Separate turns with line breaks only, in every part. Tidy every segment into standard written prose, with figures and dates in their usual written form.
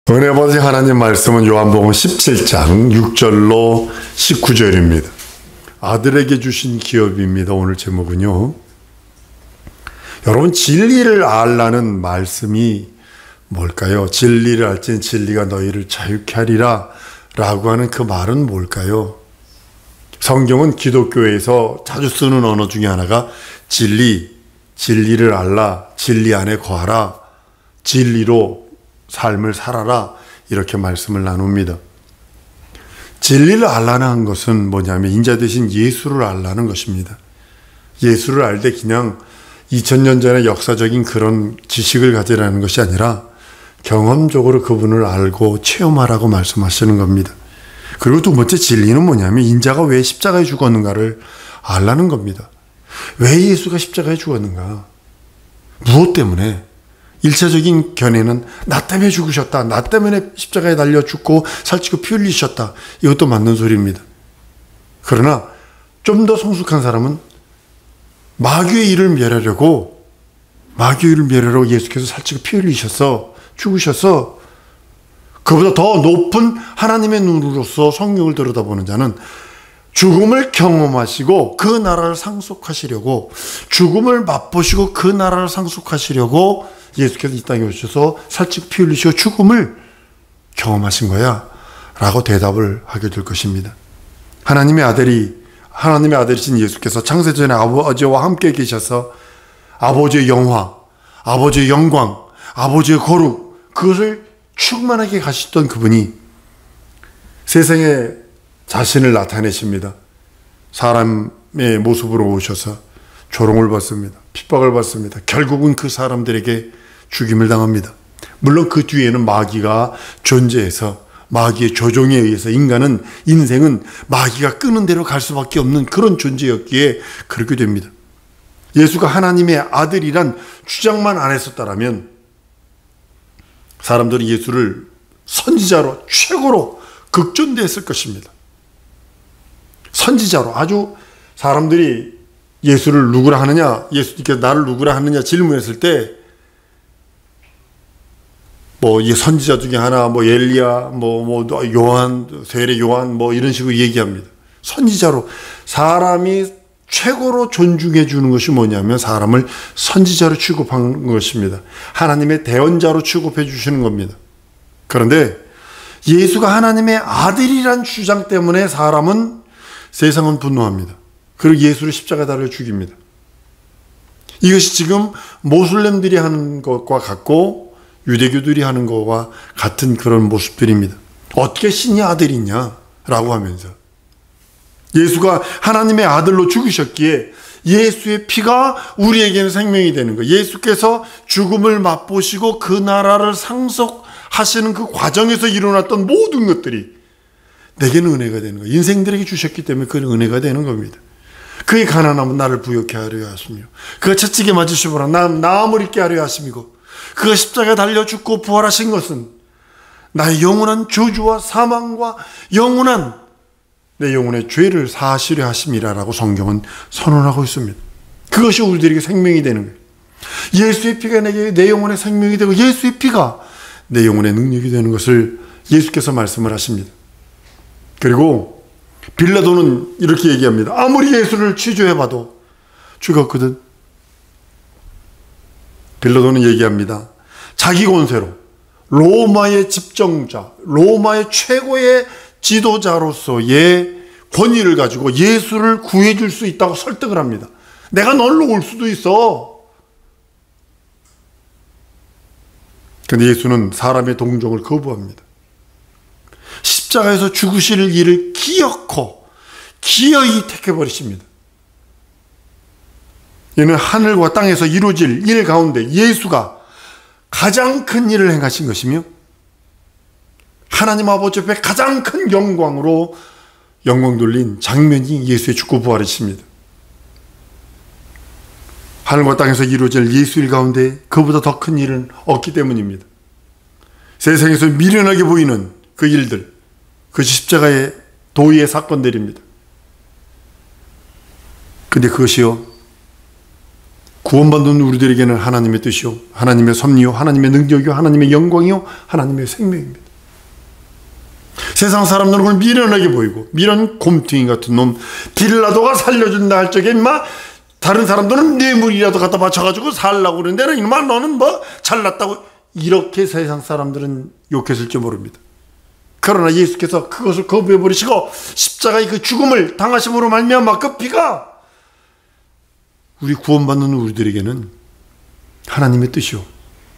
은혜 아버지 하나님 말씀은 요한복음 17장 6절로 19절입니다. 아들에게 주신 기업입니다. 오늘 제목은요. 여러분, 진리를 알라는 말씀이 뭘까요? 진리를 알지니 진리가 너희를 자유케 하리라 라고 하는 그 말은 뭘까요? 성경은 기독교에서 자주 쓰는 언어 중에 하나가 진리를 알라, 진리 안에 거하라, 진리로 삶을 살아라, 이렇게 말씀을 나눕니다. 진리를 알라는 것은 뭐냐면 인자 되신 예수를 알라는 것입니다. 예수를 알 때 그냥 2000년 전의 역사적인 그런 지식을 가지라는 것이 아니라 경험적으로 그분을 알고 체험하라고 말씀하시는 겁니다. 그리고 두 번째 진리는 뭐냐면 인자가 왜 십자가에 죽었는가를 알라는 겁니다. 왜 예수가 십자가에 죽었는가? 무엇 때문에? 1차적인 견해는 나 때문에 죽으셨다, 나 때문에 십자가에 달려 죽고 살찌고 피 흘리셨다, 이것도 맞는 소리입니다. 그러나 좀 더 성숙한 사람은 마귀의 일을 멸하려고 예수께서 살찌고 피 흘리셔서 죽으셔서 그보다 더 높은 하나님의 눈으로서 성령을 들여다보는 자는 죽음을 경험하시고 그 나라를 상속하시려고, 죽음을 맛보시고 그 나라를 상속하시려고 예수께서 이 땅에 오셔서 살찌고 피 흘리시고 죽음을 경험하신 거야 라고 대답을 하게 될 것입니다. 하나님의 아들이신 예수께서 창세전에 아버지와 함께 계셔서 아버지의 영화, 아버지의 영광, 아버지의 거룩, 그것을 충만하게 가시던 그분이 세상에 자신을 나타내십니다. 사람의 모습으로 오셔서 조롱을 받습니다. 핍박을 받습니다. 결국은 그 사람들에게 죽임을 당합니다. 물론 그 뒤에는 마귀가 존재해서, 마귀의 조종에 의해서 인생은 마귀가 끄는 대로 갈 수밖에 없는 그런 존재였기에 그렇게 됩니다. 예수가 하나님의 아들이란 주장만 안 했었다라면 사람들은 예수를 선지자로 최고로 극존대했을 것입니다. 선지자로, 아주 사람들이 예수를 누구라 하느냐, 예수님께서 나를 누구라 하느냐 질문했을 때 선지자 중에 하나, 엘리야, 요한, 세례 요한, 이런 식으로 얘기합니다. 선지자로, 사람이 최고로 존중해 주는 것이 뭐냐면 사람을 선지자로 취급하는 것입니다. 하나님의 대언자로 취급해 주시는 겁니다. 그런데 예수가 하나님의 아들이란 주장 때문에 세상은 분노합니다. 그리고 예수를 십자가에 달려 죽입니다. 이것이 지금 모슬렘들이 하는 것과 같고 유대교들이 하는 것과 같은 그런 모습들입니다. 어떻게 신의 아들이냐 라고 하면서 예수가 하나님의 아들로 죽으셨기에 예수의 피가 우리에게는 생명이 되는 거예요. 예수께서 죽음을 맛보시고 그 나라를 상속하시는 그 과정에서 일어났던 모든 것들이 내게는 은혜가 되는 거예요. 인생들에게 주셨기 때문에 그는 은혜가 되는 겁니다. 그의 가난함은 나를 부욕케 하려 하시며, 그가 채찍에 맞으시므로 나음을 입게 하려 하심이고, 그가 십자가에 달려 죽고 부활하신 것은 나의 영원한 저주와 사망과 내 영혼의 죄를 사하시려 하심이라라고 성경은 선언하고 있습니다. 그것이 우리들에게 생명이 되는 거예요. 예수의 피가 내 영혼의 생명이 되고 예수의 피가 내 영혼의 능력이 되는 것을 예수께서 말씀을 하십니다. 그리고 빌라도는 이렇게 얘기합니다. 아무리 예수를 취조해봐도 죽었거든. 빌라도는 얘기합니다. 자기 권세로 로마의 집정자, 로마의 최고의 지도자로서의 권위를 가지고 예수를 구해줄 수 있다고 설득을 합니다. 내가 널로 올 수도 있어. 그런데 예수는 사람의 동정을 거부합니다. 십자가에서 죽으실 일을 기어이 택해버리십니다. 이는 하늘과 땅에서 이루어질 일 가운데 예수가 가장 큰 일을 행하신 것이며 하나님 아버지 앞에 가장 큰 영광으로 영광 돌린 장면이 예수의 죽고 부활이십니다. 하늘과 땅에서 이루어질 예수 일 가운데 그보다 더 큰 일은 없기 때문입니다. 세상에서 미련하게 보이는 그 일들, 그 십자가의 도의의 사건들입니다. 근데 그것이요, 구원받는 우리들에게는 하나님의 뜻이요, 하나님의 섭리요, 하나님의 능력이요, 하나님의 영광이요, 하나님의 생명입니다. 세상 사람들은 그걸 미련하게 보이고, 미련 곰퉁이 같은 놈, 빌라도가 살려준다 할 적에 인마 다른 사람들은 뇌물이라도 갖다 바쳐가지고 살라고 그러는데 인마 너는 뭐 잘났다고, 이렇게 세상 사람들은 욕했을지 모릅니다. 그러나 예수께서 그것을 거부해버리시고 십자가의 그 죽음을 당하심으로 말미암아 그 피가 우리 구원받는 우리들에게는 하나님의 뜻이요,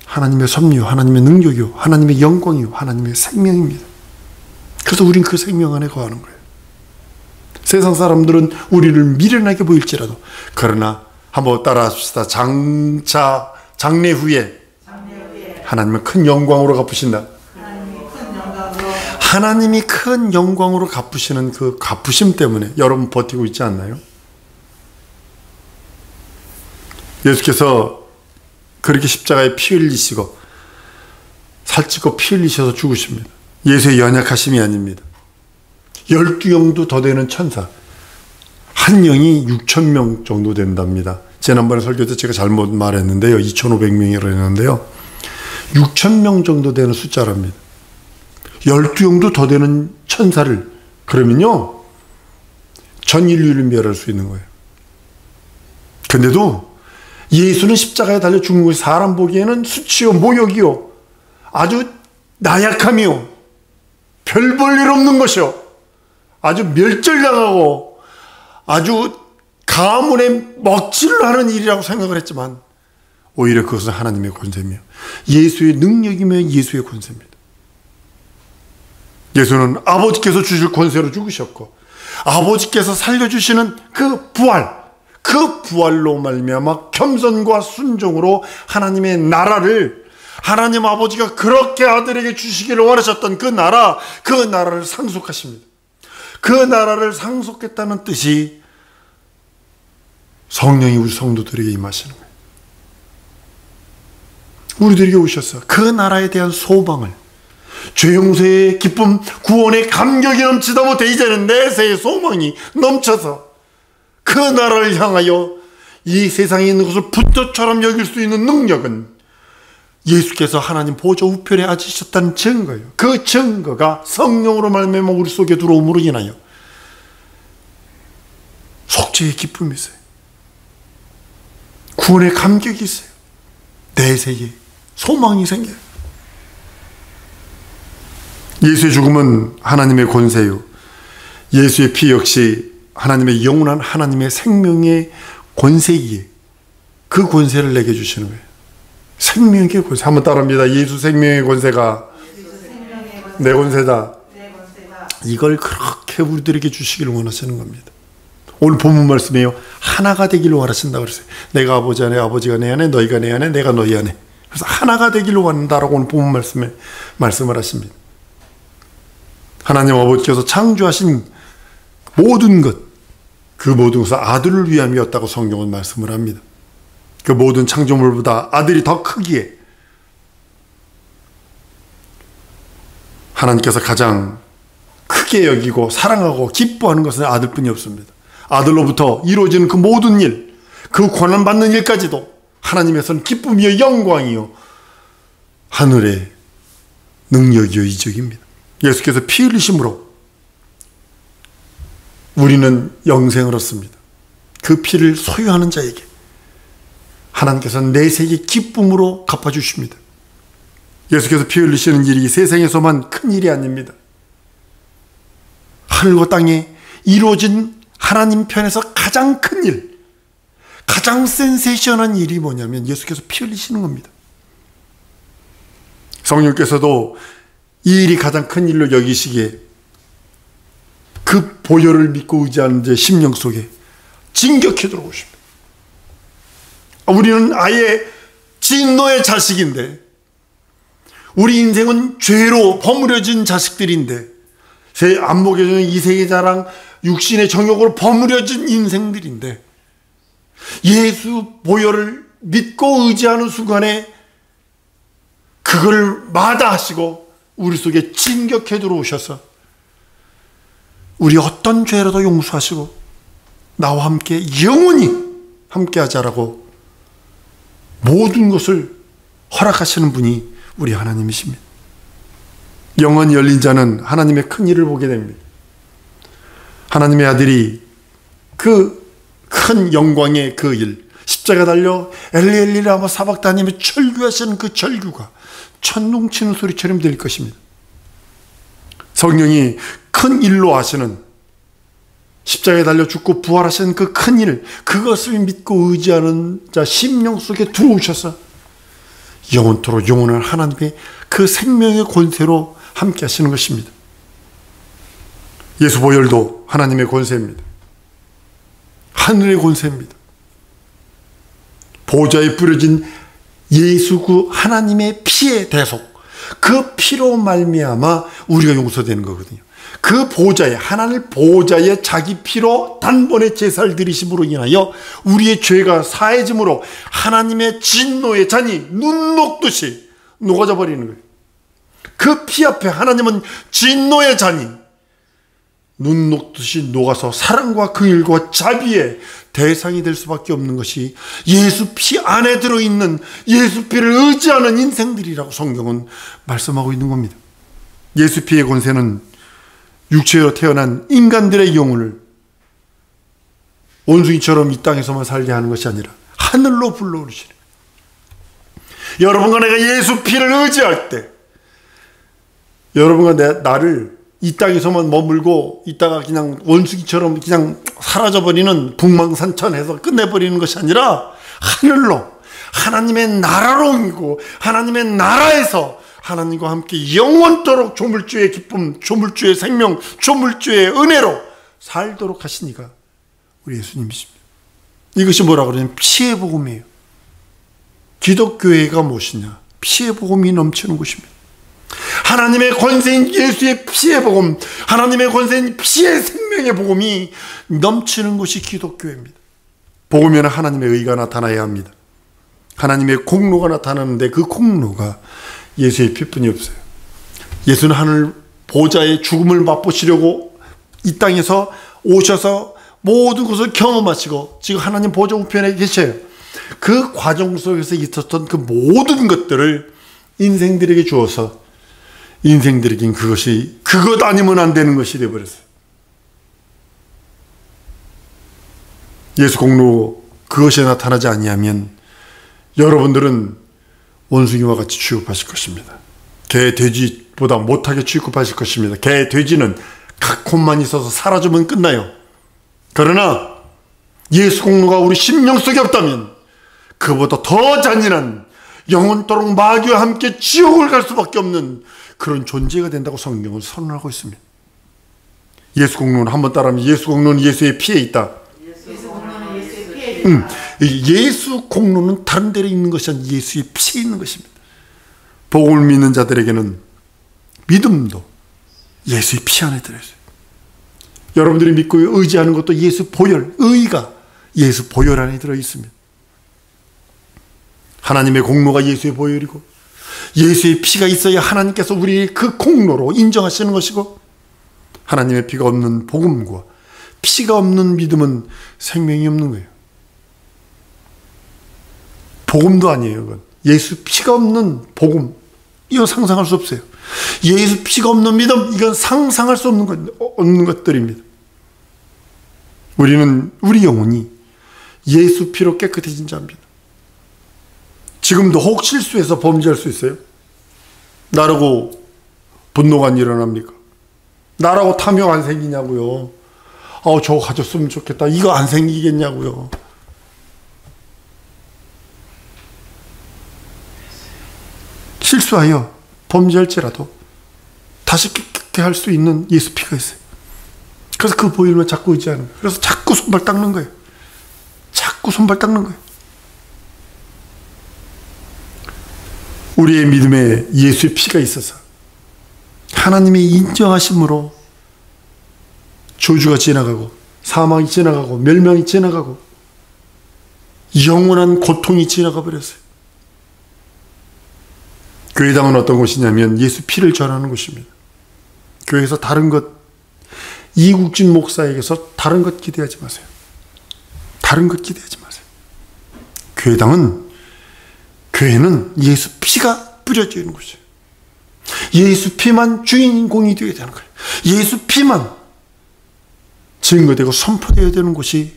하나님의 섭리요, 하나님의 능력이요, 하나님의 영광이요, 하나님의 생명입니다. 그래서 우린 그 생명 안에 거하는 거예요. 세상 사람들은 우리를 미련하게 보일지라도, 그러나 한번 따라합시다. 장래 후에 하나님은 큰 영광으로 갚으신다. 하나님이 큰 영광으로 갚으시는 그 갚으심 때문에 여러분 버티고 있지 않나요? 예수께서 그렇게 십자가에 피 흘리시고 살찌고 피 흘리셔서 죽으십니다. 예수의 연약하심이 아닙니다. 12영도 더 되는 천사, 한 영이 6,000명 정도 된답니다. 지난번에 설교 때 제가 잘못 말했는데요, 2,500명이라고 했는데요, 6,000명 정도 되는 숫자랍니다. 12영도 더 되는 천사를, 그러면요 전 인류를 멸할 수 있는 거예요. 근데도 예수는 십자가에 달려 죽는 것이 사람 보기에는 수치요, 모욕이요, 아주 나약함이요, 별 볼 일 없는 것이요, 아주 멸절당하고 아주 가문에 먹칠을 하는 일이라고 생각을 했지만, 오히려 그것은 하나님의 권세며 예수의 능력이며 예수의 권세입니다. 예수는 아버지께서 주실 권세로 죽으셨고, 아버지께서 살려주시는 그 부활로 말미암아 겸손과 순종으로 하나님의 나라를, 하나님 아버지가 그렇게 아들에게 주시기를 원하셨던 그 나라를 상속하십니다. 그 나라를 상속했다는 뜻이 성령이 우리 성도들에게 임하시는 거예요. 우리들에게 오셔서 그 나라에 대한 소망을, 죄 용서의 기쁨, 구원의 감격이 넘치다 못해 이제는 내세의 소망이 넘쳐서 그 나라를 향하여 이 세상에 있는 것을 붓도처럼 여길 수 있는 능력은 예수께서 하나님 보좌 우편에 앉으셨다는 증거예요. 그 증거가 성령으로 말미암아 우리 속에 들어옴으로 인하여 속죄의 기쁨이 있어요. 구원의 감격이 있어요. 내세에 소망이 생겨요. 예수의 죽음은 하나님의 권세요, 예수의 피 역시 하나님의 영원한 하나님의 생명의 권세이기에 그 권세를 내게 주시는 거예요. 생명의 권세. 한번 따라합니다. 예수 생명의 권세가 내 권세다. 이걸 그렇게 우리들에게 주시기를 원하시는 겁니다. 오늘 본문 말씀이에요. 하나가 되기를 원하신다고 그랬어요. 내가 아버지 안에, 아버지가 내 안에, 너희가 내 안에, 내가 너희 안에. 그래서 하나가 되기를 원한다라고 오늘 본문 말씀에 말씀을 하십니다. 하나님 아버지께서 창조하신 모든 것, 그 모든 것은 아들을 위함이었다고 성경은 말씀을 합니다. 그 모든 창조물보다 아들이 더 크기에 하나님께서 가장 크게 여기고 사랑하고 기뻐하는 것은 아들뿐이 없습니다. 아들로부터 이루어지는 그 모든 일, 그 권한받는 일까지도 하나님에서는 기쁨이요, 영광이요, 하늘의 능력이요, 이적입니다. 예수께서 피 흘리심으로 우리는 영생을 얻습니다. 그 피를 소유하는 자에게 하나님께서는 내세의 기쁨으로 갚아주십니다. 예수께서 피 흘리시는 일이 세상에서만 큰 일이 아닙니다. 하늘과 땅에 이루어진 하나님 편에서 가장 큰 일, 가장 센세이션한 일이 뭐냐면 예수께서 피 흘리시는 겁니다. 성령께서도 이 일이 가장 큰 일로 여기시기에 그 보혈을 믿고 의지하는 제 심령 속에 진격해 들어오십니다. 우리는 아예 진노의 자식인데, 우리 인생은 죄로 버무려진 자식들인데, 안 먹여주는 이세의 자랑, 육신의 정욕으로 버무려진 인생들인데, 예수 보혈을 믿고 의지하는 순간에 그걸 마다하시고 우리 속에 진격해 들어오셔서 우리 어떤 죄라도 용서하시고 나와 함께 영원히 함께 하자라고 모든 것을 허락하시는 분이 우리 하나님이십니다. 영원히 열린 자는 하나님의 큰 일을 보게 됩니다. 하나님의 아들이 그 큰 영광의 그 일, 십자가 달려 엘리 엘리 라마 사박다니며 철규하시는 그 철규가 천둥치는 소리처럼 들릴 것입니다. 성령이 큰 일로 하시는, 십자가에 달려 죽고 부활하시는 그 큰 일, 그것을 믿고 의지하는 자 심령 속에 들어오셔서 영원토록 영원한 하나님의 그 생명의 권세로 함께 하시는 것입니다. 예수 보혈도 하나님의 권세입니다. 하늘의 권세입니다. 보좌에 뿌려진 예수 그 하나님의 피의 대속, 그 피로 말미암아 우리가 용서되는 거거든요. 그 보좌에, 하나님 보좌에 자기 피로 단번에 제사를 드리심으로 인하여 우리의 죄가 사해짐으로 하나님의 진노의 잔이 눈 녹듯이 녹아져 버리는 거예요. 그 피 앞에 하나님은 진노의 잔이 눈 녹듯이 녹아서 사랑과 긍휼과 자비의 대상이 될 수밖에 없는 것이 예수 피 안에 들어있는, 예수 피를 의지하는 인생들이라고 성경은 말씀하고 있는 겁니다. 예수 피의 권세는 육체로 태어난 인간들의 영혼을 원숭이처럼 이 땅에서만 살게 하는 것이 아니라 하늘로 불러오르시는, 여러분과 내가 예수 피를 의지할 때, 여러분과 나를 이 땅에서만 머물고 있다가 그냥 원숭이처럼 그냥 사라져버리는 북망산천에서 끝내버리는 것이 아니라 하늘로, 하나님의 나라로 옮기고 하나님의 나라에서 하나님과 함께 영원토록 조물주의 기쁨, 조물주의 생명, 조물주의 은혜로 살도록 하신 이가 우리 예수님이십니다. 이것이 뭐라고 그러냐면 피의 복음이에요. 기독교회가 무엇이냐? 피의 복음이 넘치는 곳입니다. 하나님의 권세인 예수의 피의 복음, 하나님의 권세인 피의 생명의 복음이 넘치는 곳이 기독교회입니다. 복음에는 하나님의 의가 나타나야 합니다. 하나님의 공로가 나타나는데 그 공로가 예수의 피뿐이 없어요. 예수는 하늘 보좌의 죽음을 맛보시려고 이 땅에서 오셔서 모든 것을 경험하시고 지금 하나님 보좌 우편에 계셔요. 그 과정 속에서 있었던 그 모든 것들을 인생들에게 주어서 인생들에겐 그것이 그것 아니면 안 되는 것이 되어버렸어요. 예수 공로 그것이 나타나지 아니하면 여러분들은 원숭이와 같이 취급하실 것입니다. 개, 돼지보다 못하게 취급하실 것입니다. 개, 돼지는 각혼만 있어서 사라지면 끝나요. 그러나 예수 공로가 우리 심령 속에 없다면 그보다 더 잔인한, 영원토록 마귀와 함께 지옥을 갈 수밖에 없는 그런 존재가 된다고 성경은 선언하고 있습니다. 예수 공로는, 한번 따라하면 예수 공로는 예수의 피에 있다. 예수 공로는 다른 데로 있는 것이 아니라 예수의 피에 있는 것입니다. 복음을 믿는 자들에게는 믿음도 예수의 피 안에 들어있어요. 여러분들이 믿고 의지하는 것도 예수 보혈, 의가 예수 보혈 안에 들어있습니다. 하나님의 공로가 예수의 보혈이고 예수의 피가 있어야 하나님께서 우리의 그 공로로 인정하시는 것이고, 하나님의 피가 없는 복음과 피가 없는 믿음은 생명이 없는 거예요. 복음도 아니에요. 그건 예수 피가 없는 복음, 이건 상상할 수 없어요. 예수 피가 없는 믿음, 이건 상상할 수 없는 것들입니다. 우리 영혼이 예수 피로 깨끗해진 자입니다. 지금도 혹 실수해서 범죄할 수 있어요? 나라고 분노가 안 일어납니까? 나라고 탐욕 안 생기냐고요? 저거 가졌으면 좋겠다, 이거 안 생기겠냐고요? 실수하여 범죄할지라도 다시 깨끗하게 할 수 있는 예수 피가 있어요. 그래서 그 보혈만 자꾸 의지하는 거예요. 그래서 자꾸 손발 닦는 거예요. 자꾸 손발 닦는 거예요. 우리의 믿음에 예수의 피가 있어서 하나님의 인정하심으로 저주가 지나가고 사망이 지나가고 멸망이 지나가고 영원한 고통이 지나가 버렸어요. 교회당은 어떤 곳이냐면 예수 피를 전하는 곳입니다. 교회에서 다른 것, 이국진 목사에게서 다른 것 기대하지 마세요. 다른 것 기대하지 마세요. 교회당은 교회는 예수 피가 뿌려져 있는 곳이에요. 예수 피만 주인공이 되어야 되는 거예요. 예수 피만 증거되고 선포되어야 되는 곳이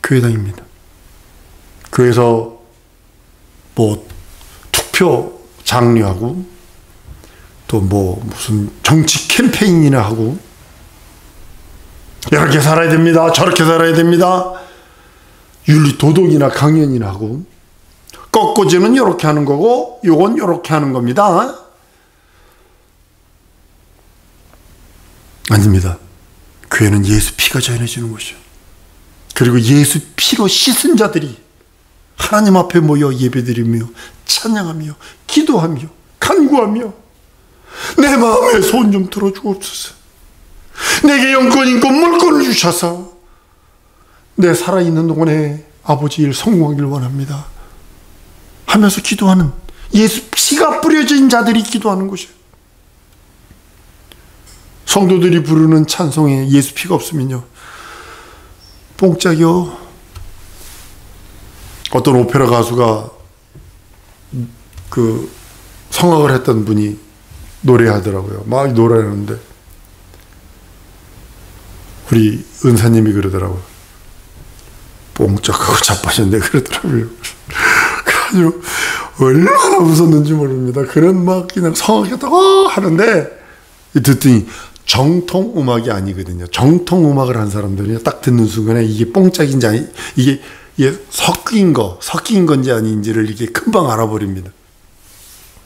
교회당입니다. 교회에서 뭐 투표 장려하고 또 뭐 무슨 정치 캠페인이나 하고 이렇게 살아야 됩니다, 저렇게 살아야 됩니다, 윤리 도덕이나 강연이나 하고, 꺾어지는 이렇게 하는 거고 요건 이렇게 하는 겁니다. 아닙니다. 교회는 예수 피가 전해지는 곳이요. 그리고 예수 피로 씻은 자들이 하나님 앞에 모여 예배드리며 찬양하며 기도하며 간구하며 내 마음에 손 좀 들어주옵소서, 내게 영권 있고 물권을 주셔서 내 살아있는 동안에 아버지 일 성공하길 원합니다 하면서 기도하는, 예수 피가 뿌려진 자들이 기도하는 곳이에요. 성도들이 부르는 찬송에 예수 피가 없으면요, 뽕짝이요. 어떤 오페라 가수가 그 성악을 했던 분이 노래하더라고요. 막 노래하는데 우리 은사님이 그러더라고요. 뽕짝하고 자빠졌네 그러더라고요. 그래가지고 얼마나 웃었는지 모릅니다. 그런 막 그냥 성악했다고 하는데 듣더니 정통 음악이 아니거든요. 정통 음악을 한 사람들이 딱 듣는 순간에 이게 뽕짝인지 아니, 이게 섞인 건지 아닌지를 이게 금방 알아버립니다.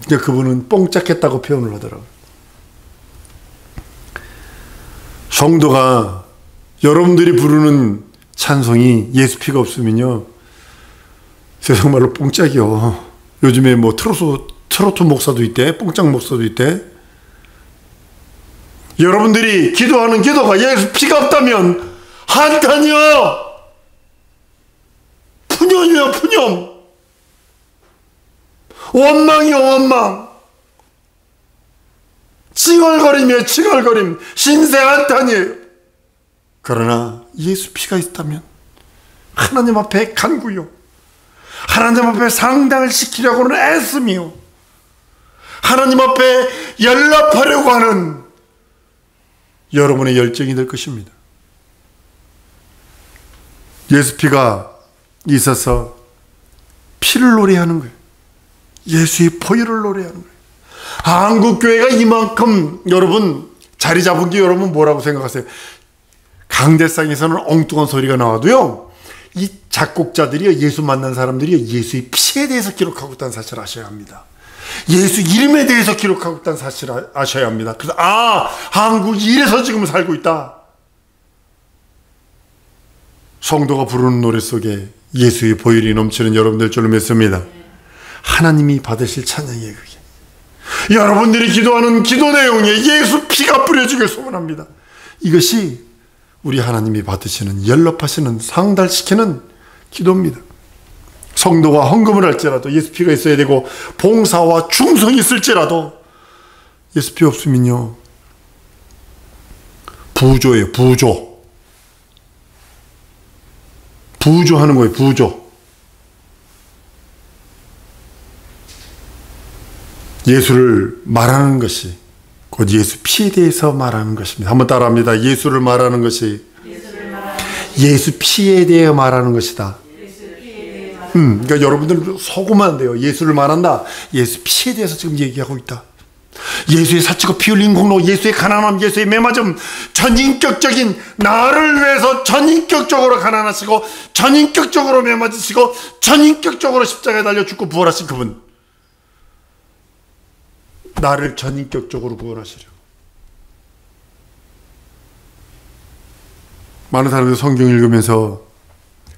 그러니까 그분은 뽕짝했다고 표현을 하더라고요. 성도가 여러분들이 부르는 찬송이 예수 피가 없으면요, 세상말로 뽕짝이요. 요즘에 뭐 트로트 목사도 있대, 뽕짝 목사도 있대. 여러분들이 기도하는 기도가 예수 피가 없다면 한탄이요, 푸념이요, 푸념. 원망이요, 원망. 칭얼거림이요, 칭얼거림. 신세 한탄이에요. 그러나 예수 피가 있다면 하나님 앞에 간구요, 하나님 앞에 상당을 시키려고는 애쓰며 하나님 앞에 연락하려고 하는 여러분의 열정이 될 것입니다. 예수 피가 있어서 피를 노래하는 거예요. 예수의 보혈을 노래하는 거예요. 한국교회가 이만큼 여러분 자리 잡은 게 여러분 뭐라고 생각하세요? 강대상에서는 엉뚱한 소리가 나와도요, 이 작곡자들이요, 예수 만난 사람들이요, 예수의 피에 대해서 기록하고 있다는 사실을 아셔야 합니다. 예수 이름에 대해서 기록하고 있다는 사실을 아셔야 합니다. 그래서 한국이 이래서 지금 살고 있다. 성도가 부르는 노래 속에 예수의 보혈이 넘치는 여러분들 줄로 믿습니다. 하나님이 받으실 찬양이에요. 그게 여러분들이 기도하는 기도 내용에 예수 피가 뿌려지길 소원합니다. 이것이 우리 하나님이 받으시는, 연락하시는, 상달시키는 기도입니다. 성도가 헌금을 할지라도 예수 피가 있어야 되고, 봉사와 충성이 있을지라도 예수 피 없으면요, 부조예요. 부조하는 거예요. 부조. 예수를 말하는 것이 곧 예수 피에 대해서 말하는 것입니다. 한번 따라합니다. 예수를 말하는 것이 예수 피에 대해 말하는 것이다. 그러니까 여러분들 속으면 안 돼요. 예수를 말한다. 예수 피에 대해서 지금 얘기하고 있다. 예수의 사치고 피 흘린 공로, 예수의 가난함, 예수의 매맞음, 전인격적인 나를 위해서 전인격적으로 가난하시고 전인격적으로 매맞으시고 전인격적으로 십자가에 달려 죽고 부활하신 그분, 나를 전인격적으로 구원하시려고. 많은 사람들이 성경 읽으면서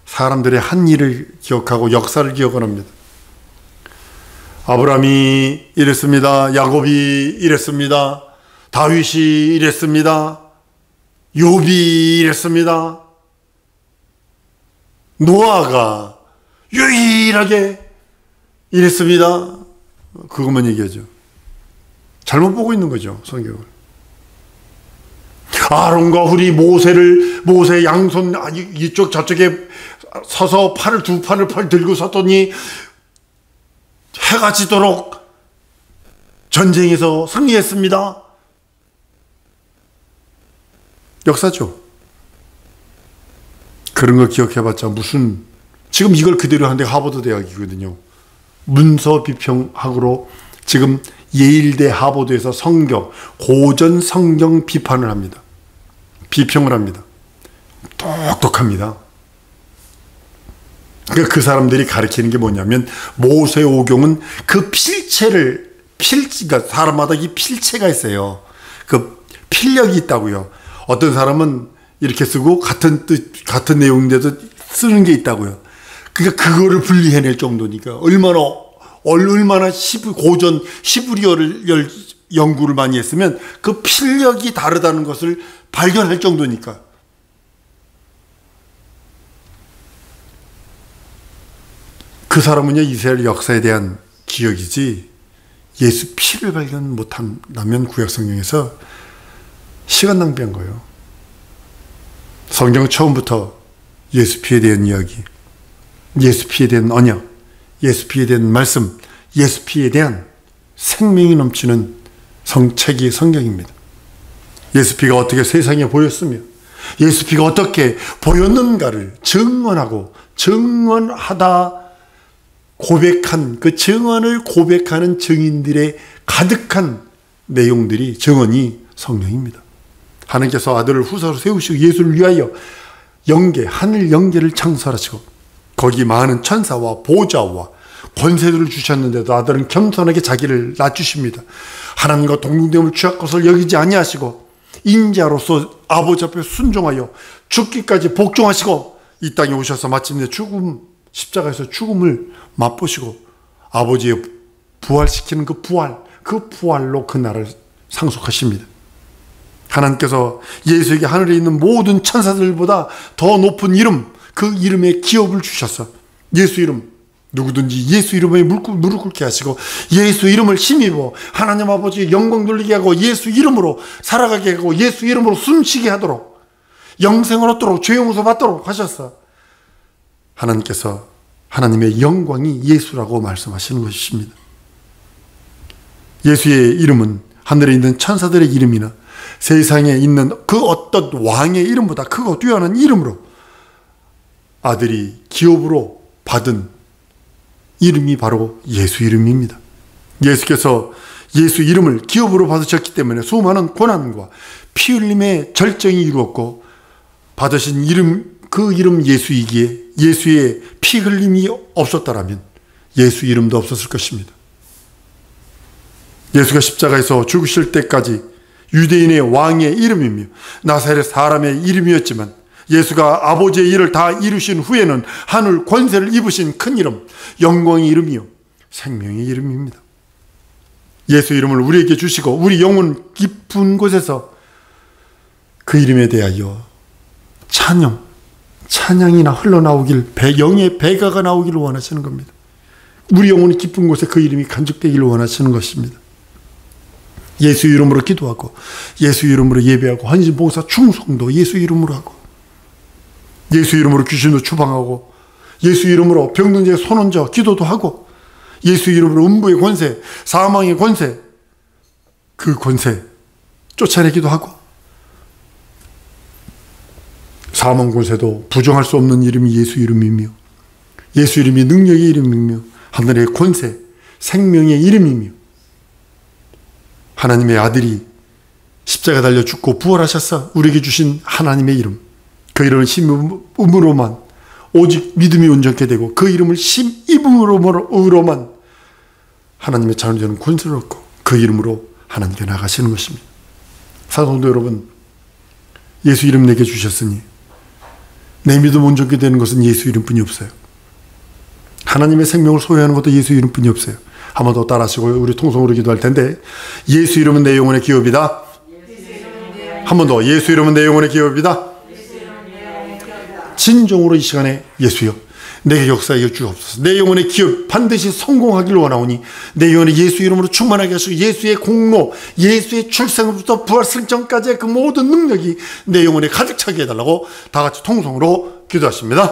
사람들의 한 일을 기억하고 역사를 기억을 합니다. 아브라함이 이랬습니다. 야곱이 이랬습니다. 다윗이 이랬습니다. 욥이 이랬습니다. 노아가 유일하게 이랬습니다. 그것만 얘기하죠. 잘못 보고 있는 거죠, 성경을. 아론과 훌이 모세 양손 이쪽 저쪽에 서서 두 팔을 들고 섰더니 해가 지도록 전쟁에서 승리했습니다. 역사죠. 그런 거 기억해봤자 무슨, 지금 이걸 그대로 하는데 하버드 대학이거든요. 문서 비평학으로 지금 예일대 하버드에서 성경, 고전 성경 비판을 합니다. 비평을 합니다. 똑똑합니다. 그러니까 그 사람들이 가르치는 게 뭐냐면, 모세오경은 그 그러니까 사람마다 이 필체가 있어요. 그 필력이 있다고요. 어떤 사람은 이렇게 쓰고 같은 내용인데도 쓰는 게 있다고요. 그러니까 그거를 분리해낼 정도니까 얼마나 고전 히브리어를 연구를 많이 했으면 그 필력이 다르다는 것을 발견할 정도니까. 그 사람은요, 이스라엘 역사에 대한 기억이지 예수 피를 발견 못한다면 구약성경에서 시간 낭비한 거예요. 성경 처음부터 예수 피에 대한 이야기, 예수 피에 대한 언약, 예수 피에 대한 말씀, 예수 피에 대한 생명이 넘치는 책이 성경입니다. 예수 피가 어떻게 세상에 보였으며 예수 피가 어떻게 보였는가를 증언하다 고백한, 그 증언을 고백하는 증인들의 가득한 내용들이, 증언이 성령입니다. 하나님께서 아들을 후사로 세우시고 예수를 위하여 하늘 영계를 창설하시고 거기 많은 천사와 보좌와 권세들을 주셨는데도 아들은 겸손하게 자기를 낮추십니다. 하나님과 동등됨을 취할 것을 여기지 아니하시고 인자로서 아버지 앞에 순종하여 죽기까지 복종하시고 이 땅에 오셔서 마침내 십자가에서 죽음을 맛보시고 아버지의 부활시키는 그 부활로 그 나라를 상속하십니다. 하나님께서 예수에게 하늘에 있는 모든 천사들보다 더 높은 이름, 그 이름에 기업을 주셔서 예수 이름, 누구든지 예수 이름에 무릎 꿇게 하시고 예수 이름을 힘입어 하나님 아버지의 영광 돌리게 하고 예수 이름으로 살아가게 하고 예수 이름으로 숨쉬게 하도록 영생을 얻도록 죄 용서 받도록 하셨어. 하나님께서 하나님의 영광이 예수라고 말씀하시는 것입니다. 예수의 이름은 하늘에 있는 천사들의 이름이나 세상에 있는 그 어떤 왕의 이름보다 크고 뛰어난 이름으로 아들이 기업으로 받은 이름이 바로 예수 이름입니다. 예수께서 예수 이름을 기업으로 받으셨기 때문에 수많은 고난과 피 흘림의 절정이 이루었고 받으신 이름, 그 이름 예수이기에 예수의 피 흘림이 없었다라면 예수 이름도 없었을 것입니다. 예수가 십자가에서 죽으실 때까지 유대인의 왕의 이름이며 나사렛 사람의 이름이었지만 예수가 아버지의 일을 다 이루신 후에는 하늘 권세를 입으신 큰 이름, 영광의 이름이요 생명의 이름입니다. 예수 이름을 우리에게 주시고 우리 영혼 깊은 곳에서 그 이름에 대하여 찬양이나 흘러나오길, 영의 배가가 나오기를 원하시는 겁니다. 우리 영혼이 깊은 곳에 그 이름이 간직되기를 원하시는 것입니다. 예수 이름으로 기도하고 예수 이름으로 예배하고 헌신봉사 충성도 예수 이름으로 하고 예수 이름으로 귀신도 추방하고 예수 이름으로 병든 자의 손 얹어 기도도 하고 예수 이름으로 음부의 권세, 사망의 권세, 그 권세 쫓아내기도 하고 사망 권세도 부정할 수 없는 이름이 예수 이름이며 예수 이름이 능력의 이름이며 하늘의 권세, 생명의 이름이며 하나님의 아들이 십자가 달려 죽고 부활하셔서 우리에게 주신 하나님의 이름, 그 이름을 힘입음으로만 오직 믿음이 온전케 되고 그 이름을 힘입음으로만 하나님의 자녀되는 권세를 얻고 그 이름으로 하나님께 나가시는 것입니다. 사랑하는 여러분, 예수 이름 내게 주셨으니 내 믿음 온전케 되는 것은 예수 이름뿐이 없어요. 하나님의 생명을 소유하는 것도 예수 이름뿐이 없어요. 한 번 더 따라하시고 우리 통성으로 기도할 텐데, 예수 이름은 내 영혼의 기업이다. 한 번 더, 예수 이름은 내 영혼의 기업이다. 진정으로 이 시간에 예수여 내게 역사하여 주옵소서. 내 영혼의 기업 반드시 성공하기를 원하오니 내 영혼의 예수 이름으로 충만하게 하시고 예수의 공로, 예수의 출생부터 부활 승천까지의 그 모든 능력이 내 영혼에 가득 차게 해달라고 다 같이 통성으로 기도하십니다.